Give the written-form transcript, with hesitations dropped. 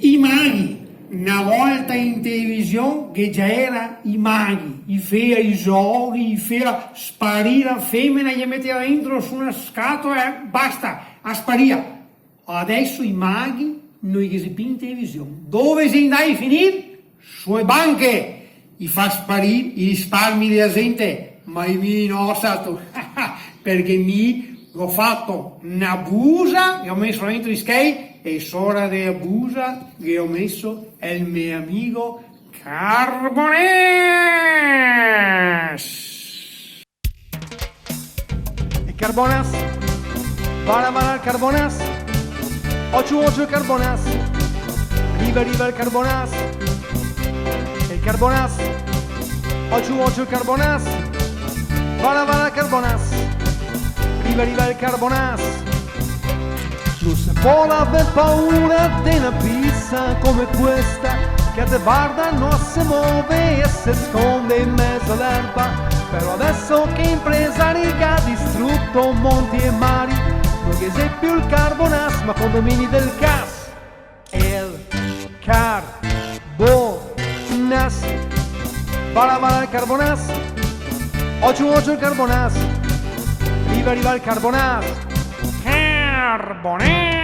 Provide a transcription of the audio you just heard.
I maghi. Una volta in televisione che già era i maghi, gli feia i giochi, gli feia sparire la femmina, gli metteva dentro su una scatola e basta, a sparire. Adesso i maghi noi che si più in televisione. Dove si andai a finire? Sulle banche. Gli fa sparire i risparmi della gente, ma i miei no, stato, perché mi ho fatto una busa e ho messo dentro i skate. E sopra della busa che ho messo è il mio amico Carbones. El Carbonas, para el Carbonas, 8 el Carbonas, arriba el Carbonas, el Carbonas, 8 el Carbonas, para el Carbonas, arriba el Carbonas. Non si può aver paura di una pizza come questa che a te guarda non si muove e si sconde in mezzo all'erba. Però adesso che impresari che ha distrutto monti e mari, non che sei più il Carbonas ma condomini del CAS. El Carbonas, para il Carbonas, 8 il Carbonas, arriva il Carbonas. Carbones.